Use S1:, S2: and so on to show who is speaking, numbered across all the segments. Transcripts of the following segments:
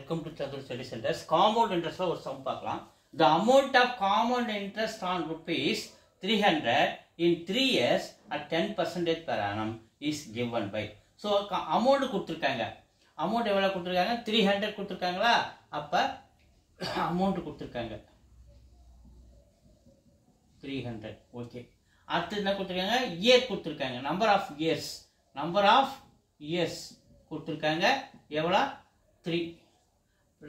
S1: Welcome to Chatur Study Centers. Compound interest ஒரு sum பார்க்கலாம். The amount of compound interest on rupees 300 in 3 years at 10% per annum is given by. So amount கொடுத்திருக்காங்க. Amount எவ்வளவு கொடுத்திருக்காங்க? 300 கொடுத்திருக்காங்களா? அப்ப amount கொடுத்திருக்காங்க 300. Okay. அடுத்து என்ன கொடுத்திருக்காங்க? year கொடுத்திருக்காங்க. Number of years கொடுத்திருக்காங்க. எவ்வளவு? 3.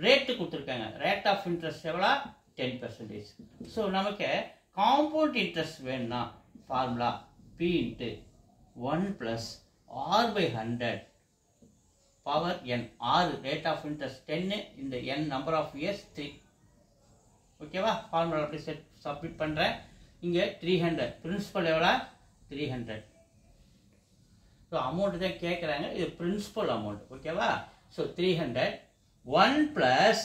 S1: rate கொடுத்திருக்காங்க. rate of interest எவ்வளவு? 10%. so நமக்கு compound interest வேணும்னா formula P into 1 plus R by 100 power n. R rate of interest 10 இந்த n number of years 3. ஓகேவா? ஃபார்முலா அப்படி சப்மிட் பண்றேன். இங்க 300 பிரின்சிபல் எவ்வளவு? 300. so அமௌண்ட் தான் கேக்குறாங்க. இது பிரின்சிபல் அமௌண்ட். ஓகேவா? so 300 1 plus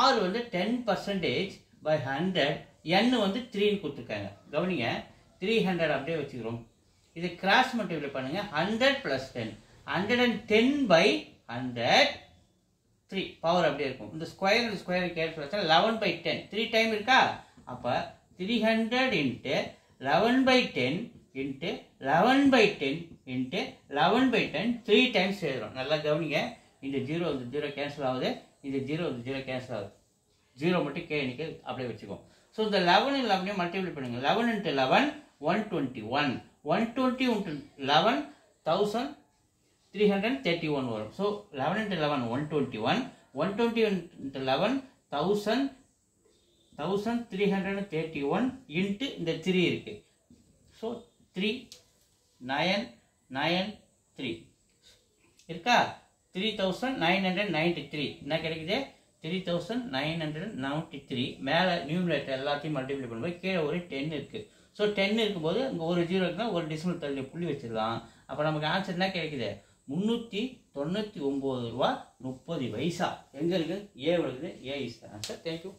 S1: R வந்து 10% by 100 n வந்து 3 ன்னு கொடுத்திருக்காங்க. கவனிங்க 300 அப்படியே வச்சுக்கிறோம். இது கிராஸ் மல்டிப்ளை பண்ணுங்க. 100 plus 10 110 by 100 3 பவர் அப்படியே இருக்கும். இந்த ஸ்கொயர் கேன்சல் வச்சா 11 by 10 3 டைம் இருக்கா? அப்ப 300 into 11 by 10 into 11 by 10 into 11 by 10 3 times எழுதுறோம். நல்லா கவனிங்க. இந்த 0 இந்த 0 கேன்சல் ஆகுது. இந்த 0 இந்த 0 கேன்சல் ஆகுது. 0 மட்டும் கே எண்ணிக்கை அப்படியே வச்சுக்கோம். ஸோ இந்த 11 11 மல்டிப்ளை பண்ணுங்க. 11 into 11 121 120 into 11 1331 வரும். ஸோ 11 into 11 121 120 into 11 1331 into இந்த 3 இருக்கு. ஸோ 3993 இருக்கா? 3993 என்ன கிடைக்குது? 3993. மேல நியூமரேட்டர் எல்லாத்தையும் மல்டிப்ளை பண்ணும்போது கீழே ஒரு 10 இருக்கு. ஸோ 10 இருக்கும்போது இங்க ஒரு 0 இருக்குன்னா ஒரு டெசிமல் தள்ளி புள்ளி வச்சிடலாம். அப்ப நமக்கு ஆன்சர் என்ன கிடைக்குது? 399 ரூபா 30 பைசா. எங்க இருக்கு? ஏ இருக்குது. ஏ இஸ் தி ஆன்சர். தேங்க்யூ.